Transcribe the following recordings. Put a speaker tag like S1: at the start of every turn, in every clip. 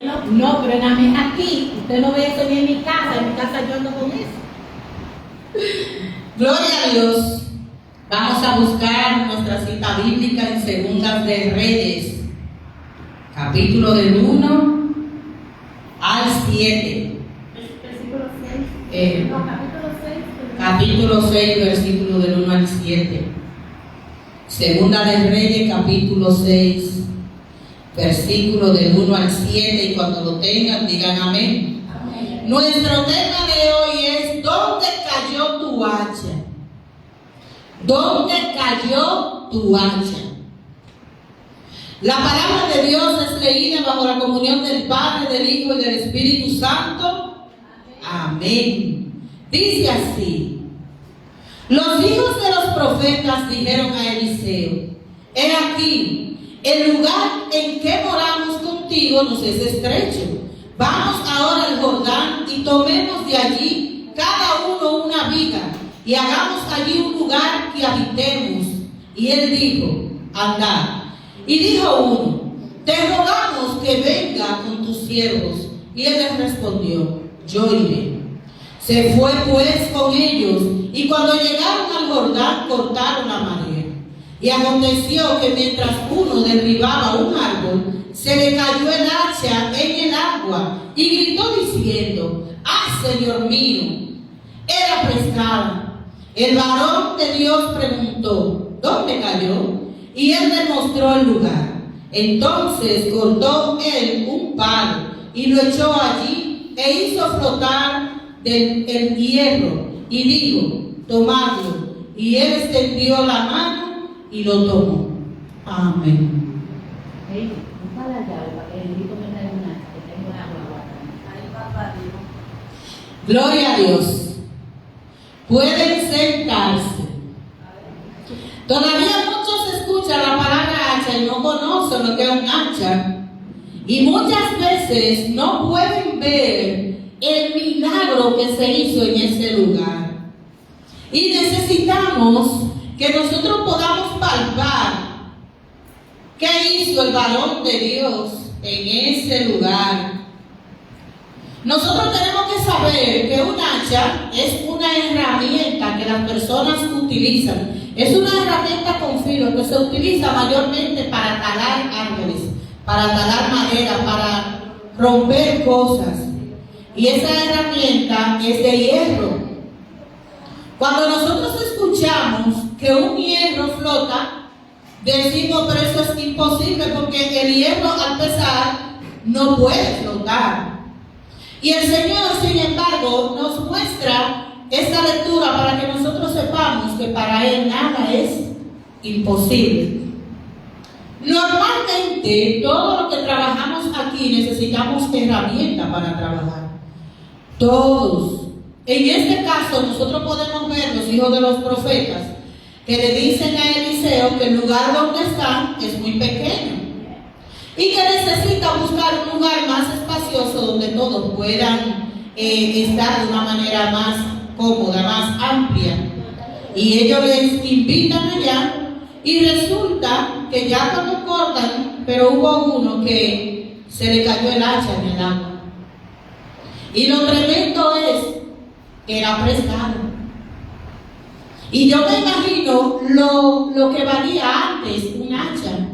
S1: No, pero aquí, usted no ve eso ni en mi casa yo ando con eso.
S2: Gloria a Dios. Vamos a buscar nuestra cita bíblica en Segundas de Reyes, capítulo del 1 al 7.
S1: Versículo 6.
S2: Capítulo 6, versículo del 1 al 7. Segunda de Reyes, capítulo 6, versículo del 1 al 7. Y cuando lo tengan, digan amén.
S1: Amén.
S2: Nuestro tema de hoy es: ¿dónde cayó tu hacha? ¿Dónde cayó tu hacha? La palabra de Dios es leída bajo la comunión del Padre, del Hijo y del Espíritu Santo. Amén. Dice así: los hijos de los profetas dijeron a Eliseo: he aquí, el lugar en que moramos contigo nos es estrecho. Vamos ahora al Jordán y tomemos de allí cada uno una viga y hagamos allí un lugar que habitemos. Y él dijo: andad. Y dijo uno: te rogamos que venga con tus siervos. Y él les respondió: yo iré. Se fue pues con ellos, y cuando llegaron al Jordán cortaron la madera. Y aconteció que mientras uno derribaba un árbol, se le cayó el hacha en el agua, y gritó diciendo: ¡ah, Señor mío! Era prestada. El varón de Dios preguntó: ¿dónde cayó? Y él le mostró el lugar. Entonces cortó él un palo y lo echó allí e hizo flotar el hierro y dijo: tomadlo. Y él extendió la mano y lo tomó. Amén. Gloria a Dios. Pueden sentarse. Todavía muchos escuchan la palabra hacha y no conocen lo que es un hacha. Y muchas veces no pueden ver el milagro que se hizo en ese lugar. Y necesitamos que nosotros podamos palpar qué hizo el varón de Dios en ese lugar. Nosotros tenemos que saber que un hacha es una herramienta que las personas utilizan. Es una herramienta con filo que se utiliza mayormente para talar árboles, para talar madera, para romper cosas. Y esa herramienta es de hierro. Cuando nosotros escuchamos que un hierro flota, decimos: pero eso es imposible, porque el hierro al pesar no puede flotar. Y el Señor, sin embargo, nos muestra esta lectura para que nosotros sepamos que para Él nada es imposible. Normalmente, todo lo que trabajamos aquí necesitamos herramientas para trabajar. Todos. En este caso, nosotros podemos ver los hijos de los profetas que le dicen a Eliseo que el lugar donde están es muy pequeño y que necesita buscar un lugar más espacioso donde todos puedan estar de una manera más cómoda, más amplia. Y ellos les invitan allá, y resulta que ya cuando cortan, pero hubo uno que se le cayó el hacha en el agua. Y lo tremendo es que era prestado. Y yo me imagino lo que valía antes un hacha,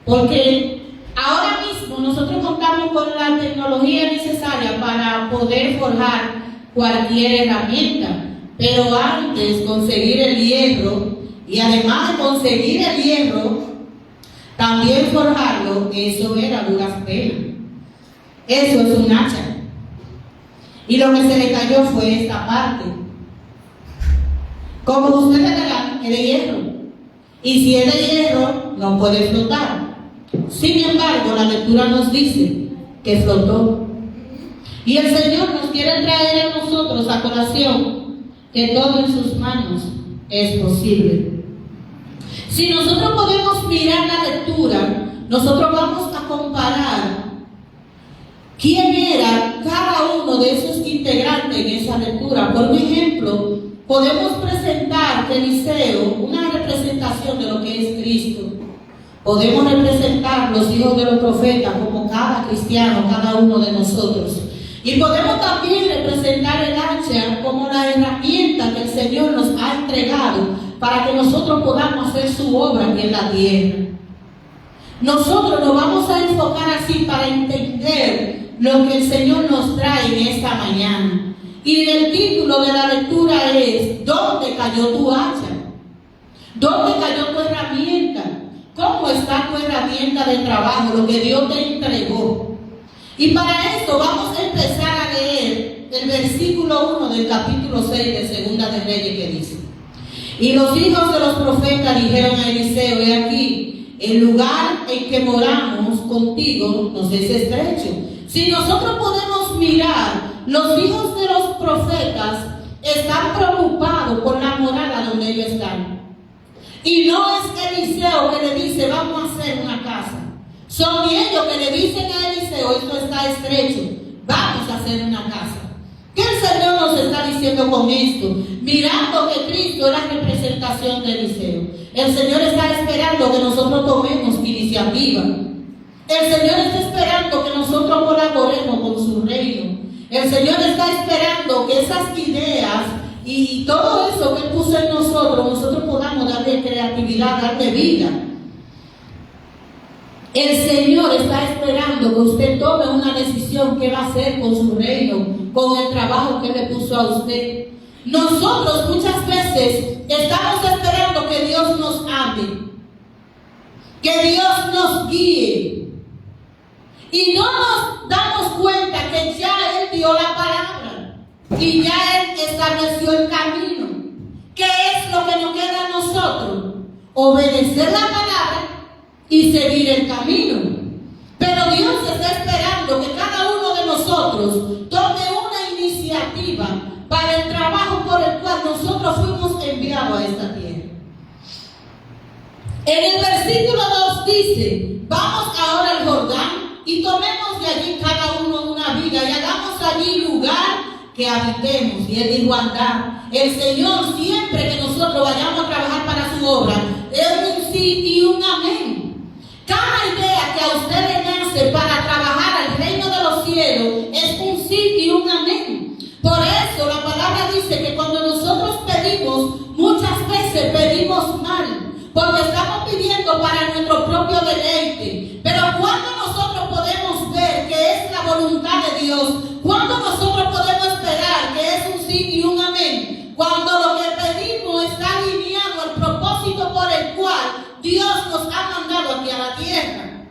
S2: porque ahora mismo nosotros contamos con la tecnología necesaria para poder forjar cualquier herramienta, pero antes conseguir el hierro, y además de conseguir el hierro, también forjarlo, eso era duras penas. Eso es un hacha. Y lo que se le cayó fue esta parte. Como ustedes verán, es de hierro. Y si es de hierro, no puede flotar. Sin embargo, la lectura nos dice que flotó. Y el Señor nos quiere traer a nosotros a colación que todo en sus manos es posible. Si nosotros podemos mirar la lectura, nosotros vamos a comparar quién era cada uno de esos integrantes en esa lectura. Por ejemplo, podemos presentar de Eliseo una representación de lo que es Cristo. Podemos representar los hijos de los profetas como cada cristiano, cada uno de nosotros. Y podemos también representar el hacha como la herramienta que el Señor nos ha entregado para que nosotros podamos hacer su obra aquí en la tierra. Nosotros nos vamos a enfocar así para entender lo que el Señor nos trae en esta mañana. Y el título de la lectura es: ¿dónde cayó tu hacha? ¿Dónde cayó tu herramienta? ¿Cómo está tu herramienta de trabajo, lo que Dios te entregó? Y para esto vamos a empezar a leer el versículo 1 del capítulo 6 de Segunda de Reyes, que dice: y los hijos de los profetas dijeron a Eliseo: he aquí, el lugar en que moramos contigo nos es estrecho. Si nosotros podemos mirar, los hijos de los profetas están preocupados por la morada donde ellos están. Y no es Eliseo que le dice: vamos a hacer una casa. Son ellos que le dicen a Eliseo: esto está estrecho, vamos a hacer una casa. ¿Qué el Señor nos está diciendo con esto? Mirando que Cristo es la representación de Eliseo. El Señor está esperando que nosotros tomemos iniciativa. El Señor está esperando que nosotros colaboremos con su reino. El Señor está esperando que esas ideas y todo eso que puso en nosotros podamos darle creatividad, darle vida. El Señor está esperando que usted tome una decisión que va a hacer con su reino, con el trabajo que le puso a usted. Nosotros muchas veces estamos esperando que Dios nos hable, que Dios nos guíe. Y no nos damos cuenta que ya Él dio la palabra y ya Él estableció el camino. ¿Qué es lo que nos queda a nosotros? Obedecer la palabra y seguir el camino. Pero Dios está esperando que cada uno de nosotros tome una iniciativa para el trabajo por el cual nosotros fuimos enviados a esta tierra. En el versículo 2 dice: vamos ahora al Jordán y tomemos de allí cada uno una viga y hagamos allí lugar que habitemos. Y Él dijo: andad. El Señor, siempre que nosotros vayamos a trabajar para su obra, es un sí y un amén. Cada idea que a usted le nace para trabajar al reino de los cielos es un sí y un amén. Por eso la palabra dice que cuando nosotros pedimos, muchas veces pedimos mal, porque estamos pidiendo para nuestro propio deleite. Pero cuando nosotros podemos ver que es la voluntad de Dios, cuando nosotros podemos esperar que es un sí y un amén, cuando lo que pedimos está alineado al propósito por el cual Dios nos ha mandado aquí a la tierra.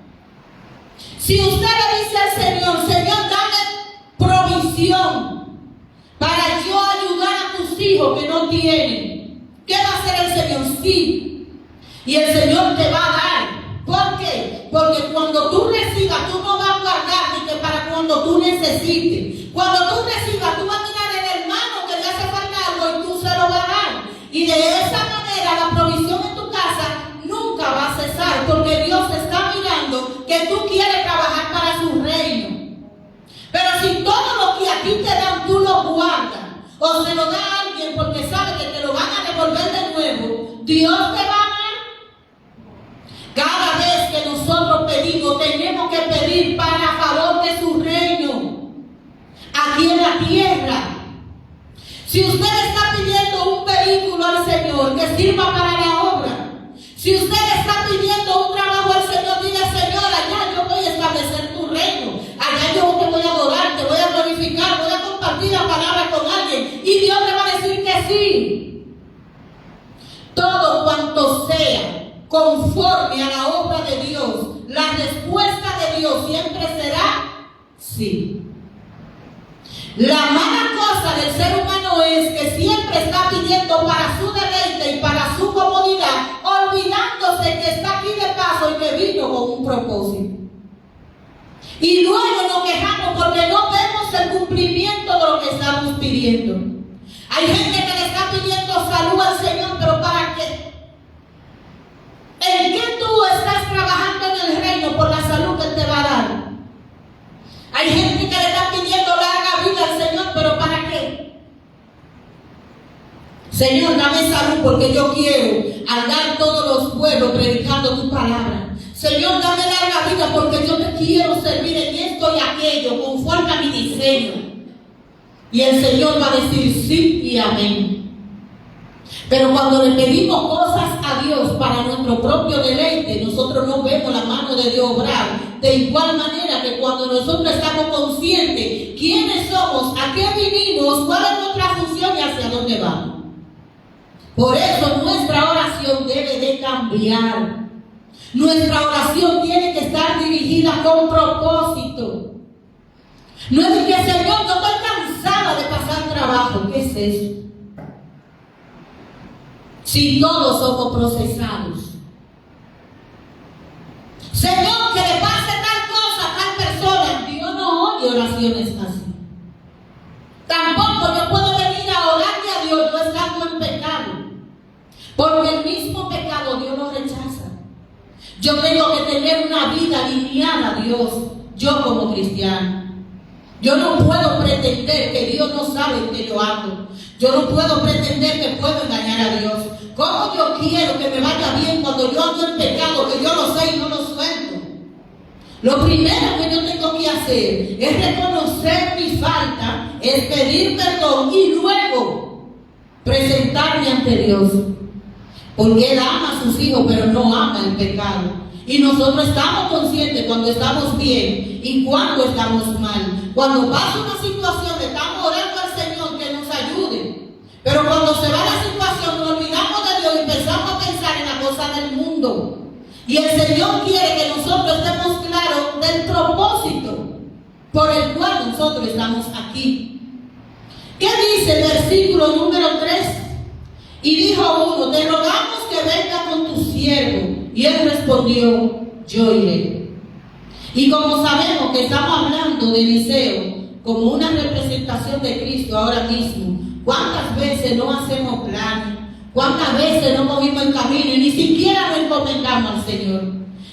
S2: Si usted le dice al Señor: Señor, dame provisión para yo ayudar a tus hijos que no tienen, ¿qué va a hacer el Señor? Sí. Y el Señor te va a dar. ¿Por qué? Porque cuando tú recibas, tú no vas a guardar ni que para cuando tú necesites. Cuando tú recibas, tú vas a mirar en el hermano que le hace falta algo y tú se lo vas a dar. Y de esa manera la provisión en tu casa nunca va a cesar, porque Dios está mirando que tú quieres trabajar para su reino. Pero si todo lo que a ti te dan tú lo guardas o se lo da a alguien porque sabe que te lo van a devolver de nuevo, Dios te va a dar. Cada vez que nosotros pedimos, tenemos que pedir para favor de su reino aquí en la tierra. Si usted está pidiendo un vehículo al Señor que sirva para la obra, si usted está pidiendo un trabajo al Señor, dile: Señor, allá yo voy a establecer tu reino, allá yo te voy a adorar, te voy a glorificar, voy a compartir la palabra con alguien, y Dios le va a decir que sí. Todo cuanto sea conforme a la obra de Dios, la respuesta de Dios siempre será sí. La mala cosa del ser humano es que siempre está pidiendo para su deleite y para su comodidad, olvidándose que está aquí de paso y que vino con un propósito. Y luego nos quejamos porque no vemos el cumplimiento de lo que estamos pidiendo. Hay gente que le está pidiendo salud al Señor, pero ¿para qué? ¿En qué tú estás trabajando en el reino por la salud que Él te va a dar? Hay gente que le está pidiendo larga vida al Señor, pero ¿para qué? Señor, dame salud porque yo quiero andar todos los pueblos predicando tu palabra. Señor, dame larga vida porque yo te quiero servir en esto y aquello, conforme a mi diseño. Y el Señor va a decir sí y amén. Pero cuando le pedimos cosas a Dios para nuestro propio deleite, nosotros no vemos la mano de Dios obrar. De igual manera que cuando nosotros estamos conscientes quiénes somos, a qué vinimos, cuál es nuestra función y hacia dónde vamos. Por eso nuestra oración debe de cambiar. Nuestra oración tiene que estar dirigida con propósito. No es de que, Señor, yo estoy cansada de pasar trabajo. ¿Qué es eso? Si todos somos procesados. Señor, que le pase tal cosa a tal persona. Dios no oye oraciones así. Tampoco yo puedo venir a orarle a Dios yo estando en pecado. Porque el mismo pecado Dios lo rechaza. Yo tengo que tener una vida alineada a Dios, yo como cristiano. Yo no puedo pretender que Dios no sabe que yo hago. Yo no puedo pretender que puedo engañar a Dios. ¿Cómo yo quiero que me vaya bien cuando yo ando en pecado, que yo lo sé y no lo suelto? Lo primero que yo tengo que hacer es reconocer mi falta, es pedir perdón y luego presentarme ante Dios. Porque Él ama a sus hijos, pero no ama el pecado. Y nosotros estamos conscientes cuando estamos bien y cuando estamos mal. Cuando pasa una situación, estamos orando al Señor que nos ayude. Pero cuando se va la situación, nos olvidamos de Dios y empezamos a pensar en la cosa del mundo. Y el Señor quiere que nosotros estemos claros del propósito por el cual nosotros estamos aquí. ¿Qué dice el versículo número 3? Y dijo uno, te rogamos que venga con tu siervo. Y él respondió, yo iré. Y como sabemos que estamos hablando de Eliseo como una representación de Cristo ahora mismo, ¿cuántas veces no hacemos planes? ¿Cuántas veces no movimos el camino y ni siquiera nos encomendamos al Señor?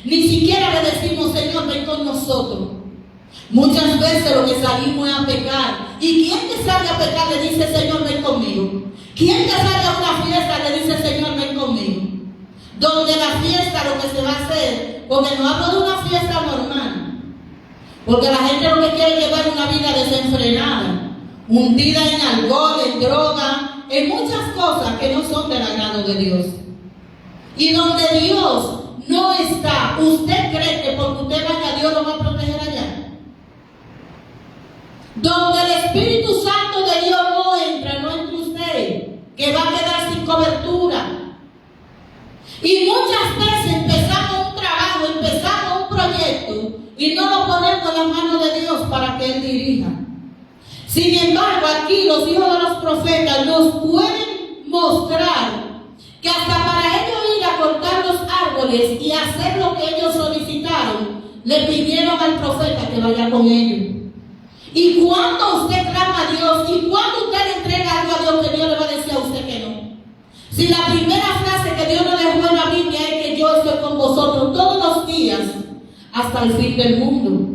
S2: Ni siquiera le decimos, Señor, ven con nosotros. Muchas veces lo que salimos es a pecar. ¿Y quién que sale a pecar le dice, Señor, ven conmigo? ¿Quién que sale a una fiesta le dice, Señor, ven conmigo? Donde la fiesta lo que se va a hacer, porque no hablo de una fiesta normal, porque la gente lo que quiere es llevar una vida desenfrenada, hundida en alcohol, en droga, en muchas cosas que no son del agrado de Dios. Y donde Dios no está, ¿usted cree que porque usted vaya, Dios lo va a proteger allá? Donde el Espíritu Santo de Dios no entra usted, que va a quedar sin cobertura. Y muchas veces empezamos un trabajo, empezamos un proyecto y no lo ponemos en las manos de Dios para que Él dirija. Sin embargo, aquí los hijos de los profetas nos pueden mostrar que hasta para ellos ir a cortar los árboles y hacer lo que ellos solicitaron, le pidieron al profeta que vaya con ellos. Y cuando usted clama a Dios y cuando usted le entrega algo a Dios, que Dios le va a decir a usted que no. Si la primera frase que Dios nos dejó en la Biblia es que yo estoy con vosotros todos los días hasta el fin del mundo.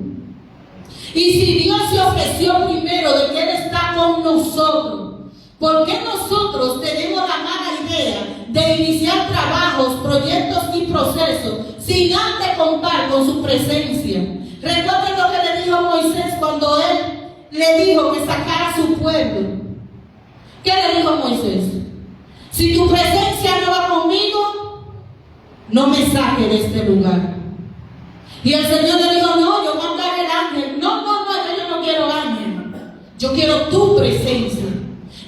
S2: Y si Dios se ofreció primero de que Él está con nosotros, ¿por qué nosotros tenemos la mala idea de iniciar trabajos, proyectos y procesos sin antes contar con su presencia? Recuerden lo que le dijo Moisés cuando Él le dijo que sacara a su pueblo. ¿Qué le dijo Moisés? Si tu presencia no va conmigo, no me saque de este lugar. Y el Señor le dijo, no, yo mandaré el ángel. No, yo no quiero ángel. Yo quiero tu presencia.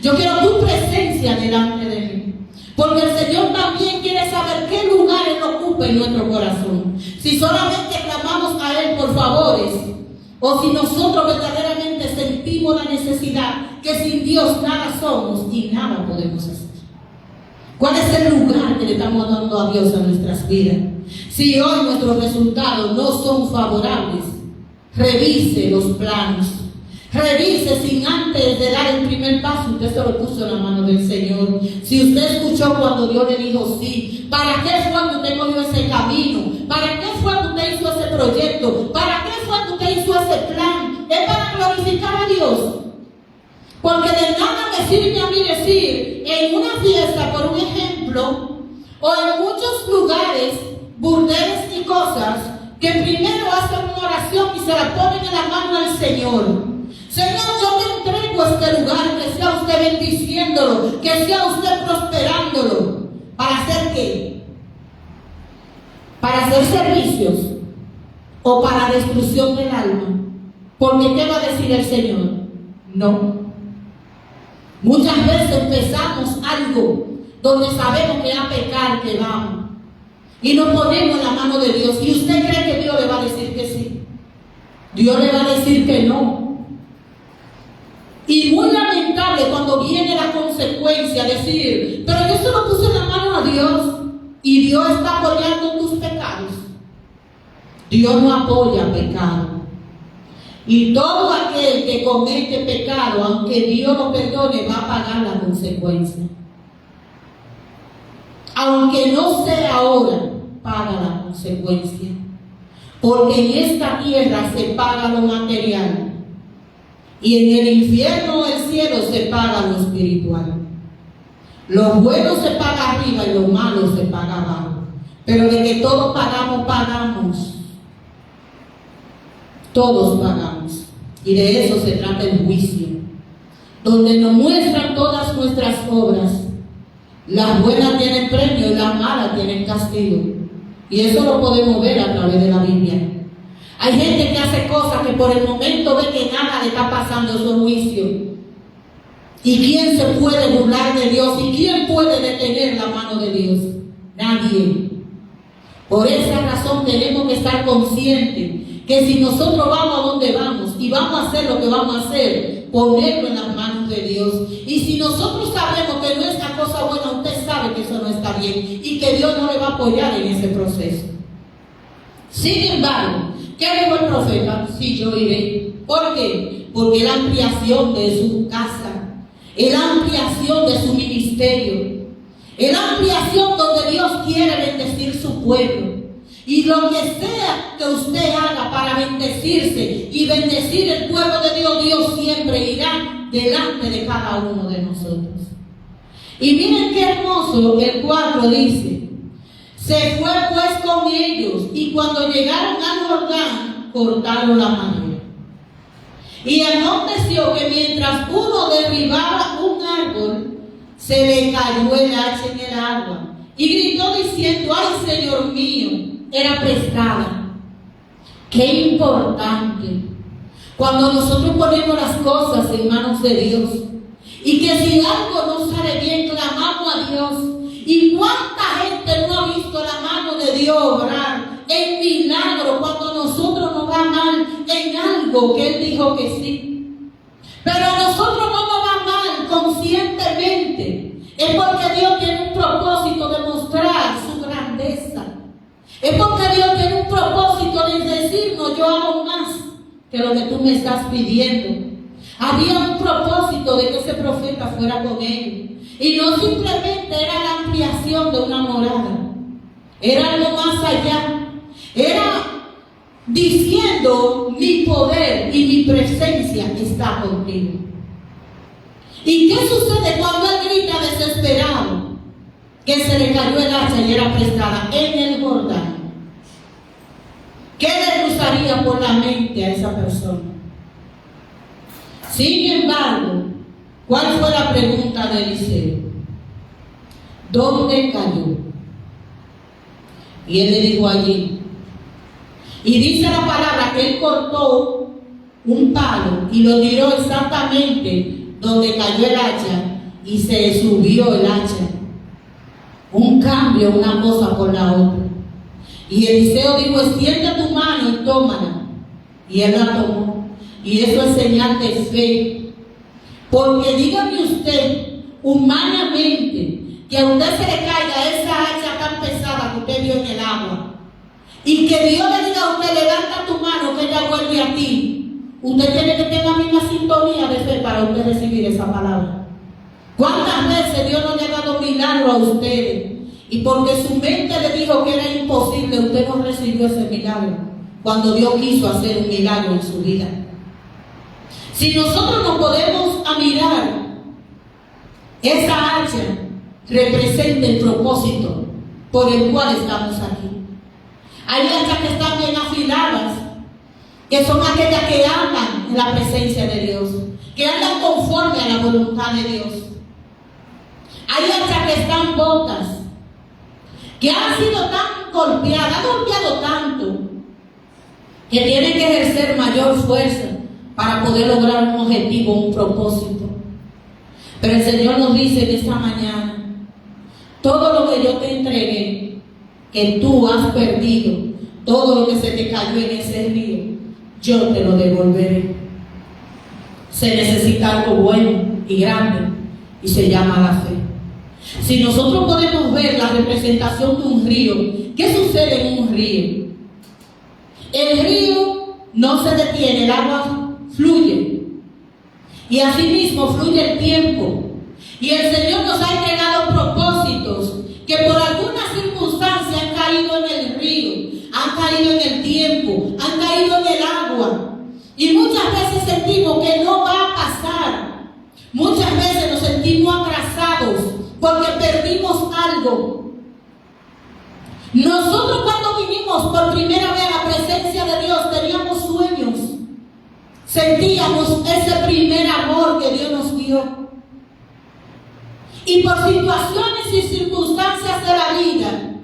S2: Yo quiero tu presencia delante de mí. Porque el Señor también quiere saber qué lugar Él ocupa en nuestro corazón. Si solamente clamamos a Él por favores, o si nosotros verdaderamente sentimos la necesidad que sin Dios nada somos y nada podemos hacer. ¿Cuál es el lugar que le estamos dando a Dios en nuestras vidas? Si hoy nuestros resultados no son favorables, revise los planos. Revise sin antes de dar el primer paso, usted se lo puso en la mano del Señor. Si usted escuchó cuando Dios le dijo sí, ¿para qué fue que usted cogió ese camino? ¿Para qué fue que usted hizo ese proyecto? ¿Para qué fue que usted hizo ese plan? Es para glorificar a Dios. Porque de nada me sirve a mí decir en una fiesta, por un ejemplo, o en muchos lugares, burdeles y cosas, que primero hacen una oración y se la ponen en la mano al Señor. Señor, yo te entrego este lugar, que sea usted bendiciéndolo, que sea usted prosperándolo. ¿Para hacer qué? ¿Para hacer servicios o para destrucción del alma? Porque ¿qué va a decir el Señor? No. Muchas veces empezamos algo donde sabemos que a pecar que vamos y nos ponemos en la mano de Dios, y usted cree que Dios le va a decir que sí. Dios le va a decir que no. Y muy lamentable cuando viene la consecuencia, decir, pero yo se lo puse en la mano a Dios y Dios está apoyando tus pecados. Dios no apoya pecado. Y todo aquel que comete pecado, aunque Dios lo perdone, va a pagar la consecuencia. Aunque no sea ahora, paga la consecuencia. Porque en esta tierra se paga lo material. Y en el infierno del cielo se paga lo espiritual. Lo bueno se paga arriba y lo malo se paga abajo. Pero de que todos pagamos, pagamos. Todos pagamos. Y de eso se trata el juicio, donde nos muestran todas nuestras obras. Las buenas tienen premio y las malas tienen castigo. Y eso lo podemos ver a través de la Biblia. Hay gente que hace cosas que por el momento ve que nada le está pasando, su juicio. ¿Y quién se puede burlar de Dios? ¿Y quién puede detener la mano de Dios? Nadie. Por esa razón tenemos que estar conscientes que si nosotros vamos a donde vamos y vamos a hacer lo que vamos a hacer, ponerlo en las manos de Dios. Y si nosotros sabemos que no es una cosa buena, usted sabe que eso no está bien y que Dios no le va a apoyar en ese proceso. Sin embargo, ¿qué dijo el profeta? Sí, yo iré. ¿Por qué? Porque es la ampliación de su casa, es la ampliación de su ministerio, es la ampliación donde Dios quiere bendecir su pueblo. Y lo que sea que usted haga para bendecirse y bendecir el pueblo de Dios, Dios siempre irá delante de cada uno de nosotros. Y miren qué hermoso, el 4 dice: se fue pues con ellos, y cuando llegaron al Jordán, cortaron la madera. Y aconteció que mientras uno derribaba un árbol, se le cayó el hacha en el agua, y gritó diciendo: ay, Señor mío, era prestada. Qué importante cuando nosotros ponemos las cosas en manos de Dios, y que si algo no sale bien, clamamos a Dios. Y cuánta gente no ha visto la mano de Dios obrar en milagro cuando nosotros nos va mal en algo que Él dijo que sí. Pero a nosotros no nos va mal conscientemente. Es porque Dios tiene un propósito de mostrar su grandeza. Es porque Dios tiene un propósito de decirnos: yo hago más que lo que tú me estás pidiendo. Había un propósito de que ese profeta fuera con él. Y no simplemente era la ampliación de una morada. Era algo más allá. Era diciendo: mi poder y mi presencia está contigo. ¿Y qué sucede cuando él grita desesperado? Que se le cayó el hacha y era prestada en el Jordán. ¿Qué le cruzaría por la mente a esa persona? Sin embargo, ¿cuál fue la pregunta de Eliseo? ¿Dónde cayó? Y él le dijo: allí. Y dice la palabra que él cortó un palo y lo tiró exactamente donde cayó el hacha, y se subió el hacha. Un cambio, una cosa por la otra. Y Eliseo dijo: extiende tu mano y tómala. Y él la tomó. Y eso es señal de fe. Porque dígame usted, humanamente, que a usted se le caiga esa hacha tan pesada que usted vio en el agua, y que Dios le diga a usted: levanta tu mano que ella vuelve a ti. Usted tiene que tener la misma sintonía de fe para usted recibir esa palabra. ¿Cuántas veces Dios no le ha dado milagro a ustedes? Y porque su mente le dijo que era imposible, usted no recibió ese milagro, cuando Dios quiso hacer un milagro en su vida. Si nosotros nos podemos a mirar, esa hacha representa el propósito por el cual estamos aquí. Hay otras que están bien afiladas, que son aquellas que andan en la presencia de Dios, que andan conforme a la voluntad de Dios. Hay otras que están bocas, que han sido tan golpeadas, han golpeado tanto, que tienen que ejercer mayor fuerza para poder lograr un objetivo, un propósito. Pero el Señor nos dice en esta mañana: todo lo que yo te entregué, que tú has perdido, todo lo que se te cayó en ese río, yo te lo devolveré. Se necesita algo bueno y grande, y se llama la fe. Si nosotros podemos ver la representación de un río, ¿qué sucede en un río? El río no se detiene, el agua fluye, y asimismo fluye el tiempo. Y el Señor nos ha entregado propósitos que por alguna circunstancia han caído en el río, han caído en el tiempo, han caído en el agua. Y muchas veces sentimos que no va a pasar. Muchas veces nos sentimos atrasados porque perdimos algo. Nosotros cuando vinimos por primera vez a la presencia de Dios teníamos sueños. Sentíamos ese primer amor que Dios nos dio. Y por situaciones y circunstancias de la vida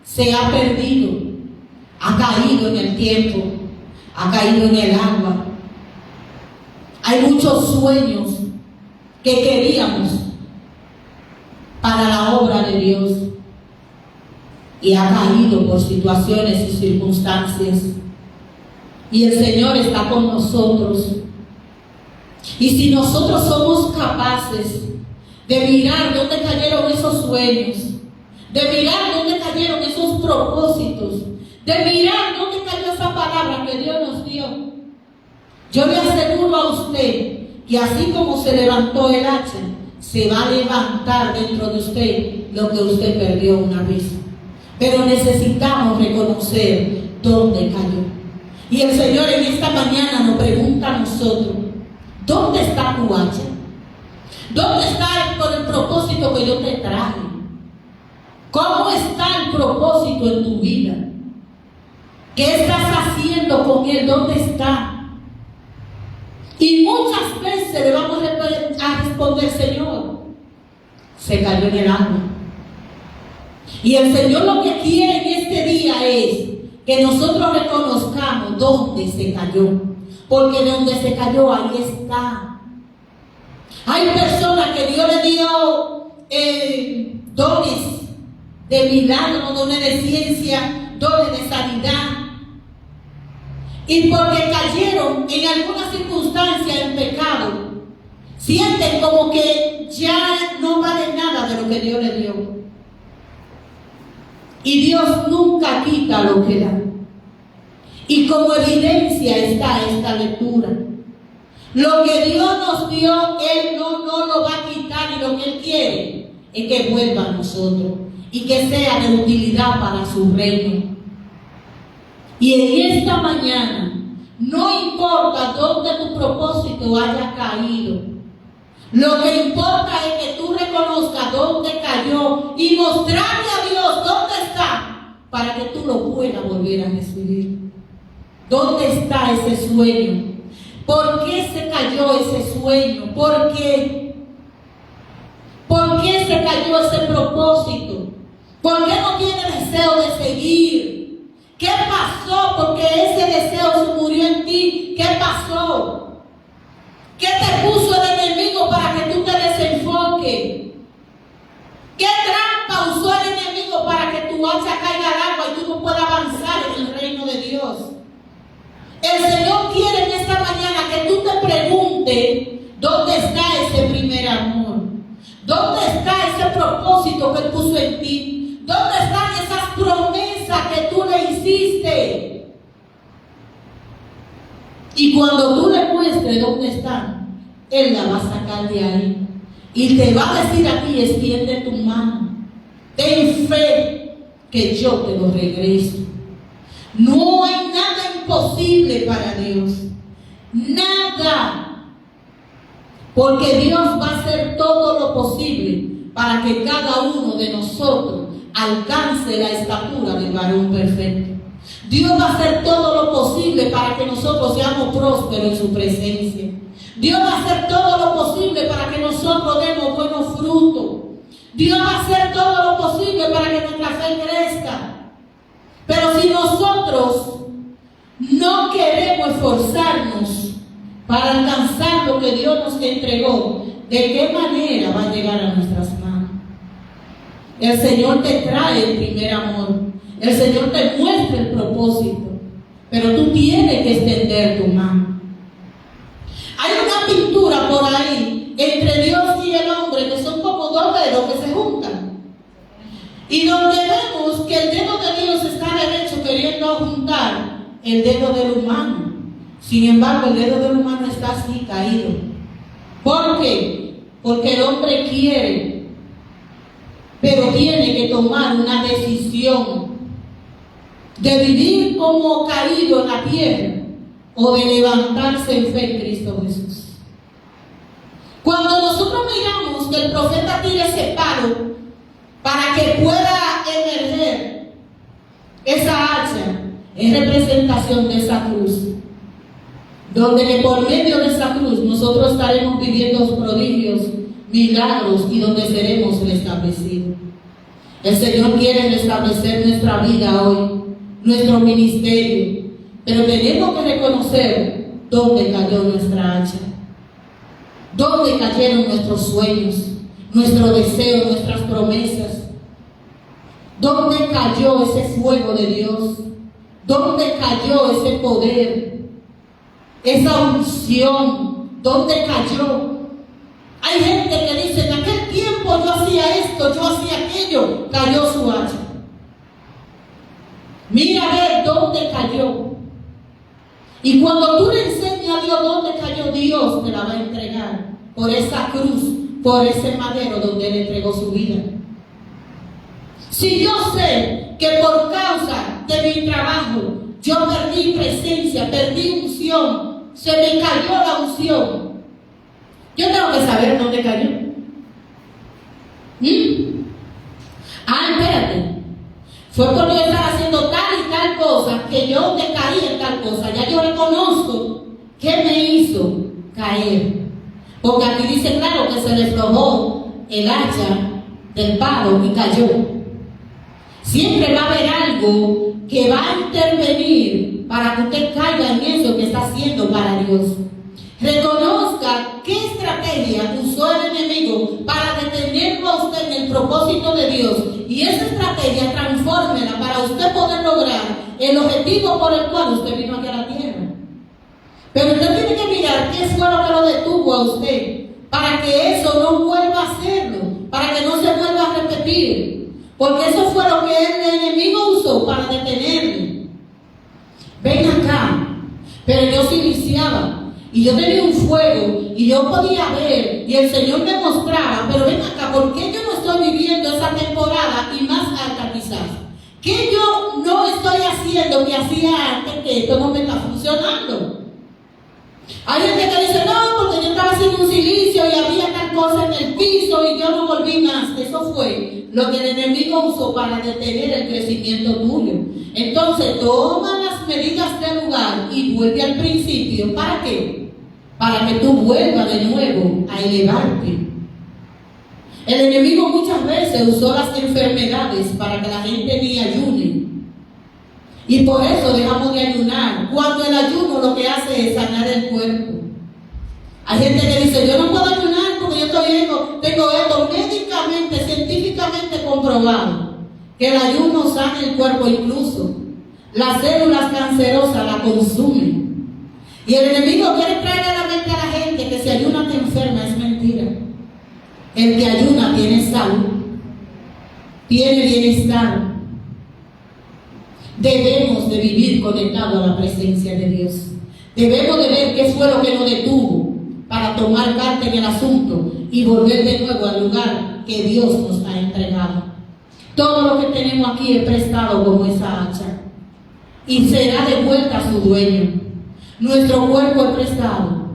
S2: se ha perdido, ha caído en el tiempo, ha caído en el agua. Hay muchos sueños que queríamos para la obra de Dios y ha caído por situaciones y circunstancias. Y el Señor está con nosotros. Y si nosotros somos capaces de mirar dónde cayeron esos sueños, de mirar dónde cayeron esos propósitos, de mirar dónde cayó esa palabra que Dios nos dio, yo le aseguro a usted que así como se levantó el hacha, se va a levantar dentro de usted lo que usted perdió una vez. Pero necesitamos reconocer dónde cayó. Y el Señor en esta mañana nos pregunta a nosotros: ¿dónde está tu hacha? ¿Dónde está con el propósito que yo te traje? ¿Cómo está el propósito en tu vida? ¿Qué estás haciendo con él? ¿Dónde está? Y muchas veces le vamos a responder: Señor, se cayó en el agua. Y el Señor lo que quiere en este día es que nosotros reconozcamos dónde se cayó, porque de donde se cayó, ahí está. Hay personas que Dios le dio dones de milagro, dones de ciencia, dones de sanidad, y porque cayeron en alguna circunstancia en pecado, sienten como que ya no vale nada de lo que Dios le dio. Y Dios nunca quita lo que da. Y como evidencia está esta lectura. Lo que Dios nos dio, Él no lo va a quitar, y lo que Él quiere es que vuelva a nosotros y que sea de utilidad para su reino. Y en esta mañana, no importa dónde tu propósito haya caído, lo que importa es que tú reconozcas dónde cayó y mostrarle a Dios dónde está para que tú lo puedas volver a recibir. ¿Dónde está ese sueño? ¿Por qué se cayó ese sueño? ¿Por qué? ¿Por qué se cayó ese propósito? ¿Por qué no tiene deseo de seguir? ¿Qué pasó? Porque ese deseo se murió en ti. ¿Qué pasó? ¿Qué te puso el enemigo para que tú te desenfoques? ¿Qué trampa usó el enemigo para que tu hacha caiga al agua y tú no puedas avanzar en el reino de Dios? El Señor quiere en esta mañana que tú te preguntes dónde está ese primer amor, dónde está ese propósito que Él puso en ti, dónde están esas promesas que tú le hiciste. Y cuando tú le muestres dónde están, Él la va a sacar de ahí y te va a decir a ti: extiende tu mano, ten fe que yo te lo regreso. No hay nada imposible para Dios, nada, porque Dios va a hacer todo lo posible para que cada uno de nosotros alcance la estatura del varón perfecto. Dios va a hacer todo lo posible para que nosotros seamos prósperos en su presencia. Dios va a hacer todo lo posible para que nosotros demos buenos frutos. Dios va a hacer todo lo posible para que nuestra fe crezca. Pero si nosotros no queremos esforzarnos para alcanzar lo que Dios nos entregó, ¿de qué manera va a llegar a nuestras manos? El Señor te trae el primer amor. El Señor te muestra el propósito. Pero tú tienes que extender tu mano. Hay una pintura por ahí entre Dios y el hombre que son como dos dedos que se juntan. Y donde vemos que el dedo de Dios está derecho queriendo juntar el dedo del humano. Sin embargo, el dedo del humano está así caído. ¿Por qué? Porque el hombre quiere, pero tiene que tomar una decisión de vivir como caído en la tierra o de levantarse en fe en Cristo Jesús. Cuando nosotros miramos que el profeta tira ese palo para que pueda emerger esa hacha, es representación de esa cruz, donde que por medio de esa cruz nosotros estaremos viviendo prodigios, milagros y donde seremos restablecidos. El Señor quiere restablecer nuestra vida hoy, nuestro ministerio, pero tenemos que reconocer dónde cayó nuestra hacha, dónde cayeron nuestros sueños, nuestros deseos, nuestras promesas, dónde cayó ese fuego de Dios, dónde cayó ese poder, esa unción, dónde cayó. Hay gente que dice, en aquel tiempo yo hacía esto, yo hacía aquello, cayó su hacha. Mira a ver dónde cayó. Y cuando tú le enseñas a Dios dónde cayó, Dios te la va a entregar por esa cruz, por ese madero donde Él entregó su vida. Si yo sé que por causa de mi trabajo yo perdí presencia, perdí unción, se me cayó la unción, yo tengo que saber dónde cayó. Espérate. Fue cuando yo estaba haciendo tal y tal cosa que yo decaí en tal cosa. Ya yo reconozco qué me hizo caer. Porque aquí dice claro que se le aflojó el hacha del palo y cayó. Siempre va a haber algo que va a intervenir para que usted caiga en eso que está haciendo para Dios. Reconozca qué estrategia usó el enemigo para detenerlo a usted en el propósito de Dios. Y esa estrategia transfórmela para usted poder lograr el objetivo por el cual usted vino aquí a la tierra. Pero usted tiene que mirar qué fue lo que lo detuvo a usted, para que eso no vuelva a hacerlo, para que no se vuelva a repetir. Porque eso fue lo que el enemigo usó para detenerle. Ven acá. Pero yo sí viciaba. Y yo tenía un fuego y yo podía ver y el Señor me mostraba, pero ven acá, ¿por qué yo no estoy viviendo esa temporada y más alta quizás? ¿Qué yo no estoy haciendo que hacía antes que esto no me está funcionando? Hay gente que dice, no, porque yo estaba haciendo un silicio y había tal cosa en el piso y yo no volví más. Eso fue lo que el enemigo usó para detener el crecimiento tuyo. Entonces, toma las medidas del lugar y vuelve al principio. ¿Para qué? Para que tú vuelvas de nuevo a elevarte. El enemigo muchas veces usó las enfermedades para que la gente ni ayune. Y por eso dejamos de ayunar. Cuando el ayuno lo que hace es sanar el cuerpo. Hay gente que dice, yo no puedo ayunar porque yo tengo esto médicamente, científicamente comprobado, que el ayuno sana el cuerpo, incluso las células cancerosas la consumen. Y el enemigo quiere traer a la mente a la gente que si ayuna te enferma. Es mentira. El que ayuna tiene salud, tiene bienestar. Debemos de vivir conectados a la presencia de Dios. Debemos de ver qué fue lo que nos detuvo para tomar parte en el asunto y volver de nuevo al lugar que Dios nos ha entregado. Todo lo que tenemos aquí es prestado como esa hacha y será de vuelta a su dueño. Nuestro cuerpo es prestado,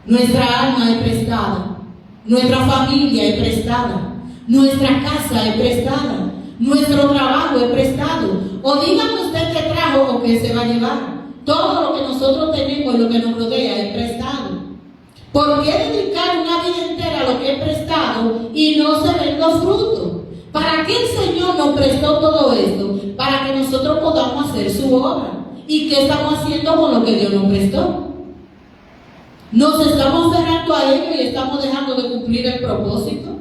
S2: nuestra alma es prestada, nuestra familia es prestada, nuestra casa es prestada, Nuestro trabajo es prestado. O dígame usted qué trajo o qué se va a llevar. Todo lo que nosotros tenemos y lo que nos rodea es prestado. ¿Por qué dedicar una vida entera a lo que es prestado y no se ven los frutos? ¿Para qué el Señor nos prestó todo esto? Para que nosotros podamos hacer su obra. ¿Y qué estamos haciendo con lo que Dios nos prestó? Nos estamos cerrando a ello y estamos dejando de cumplir el propósito.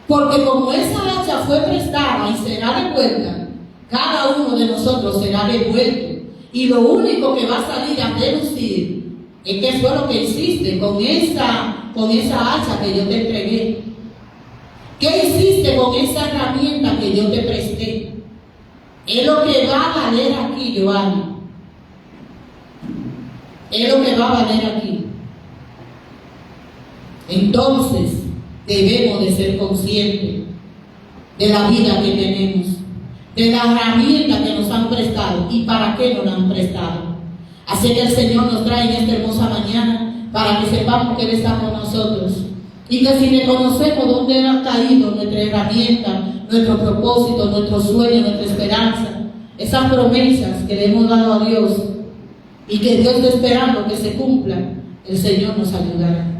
S2: Porque como esa hacha fue prestada y será devuelta, cada uno de nosotros será devuelto. Y lo único que va a salir a deducir es qué fue lo que hiciste con esa hacha que yo te entregué. ¿Qué hiciste con esa herramienta que yo te presté? Es lo que va a valer aquí, Joanny. Es lo que va a valer aquí. Entonces, debemos de ser conscientes de la vida que tenemos, de la herramienta que nos han prestado y para qué nos la han prestado. Así que el Señor nos trae en esta hermosa mañana para que sepamos que Él está con nosotros y que si reconocemos dónde ha caído nuestra herramienta, nuestro propósito, nuestro sueño, nuestra esperanza, esas promesas que le hemos dado a Dios y que Dios está esperando que se cumplan, el Señor nos ayudará.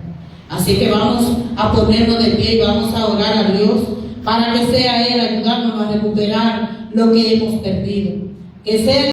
S2: Así que vamos a ponernos de pie y vamos a orar a Dios para que sea Él ayudándonos a recuperar lo que hemos perdido. Que sea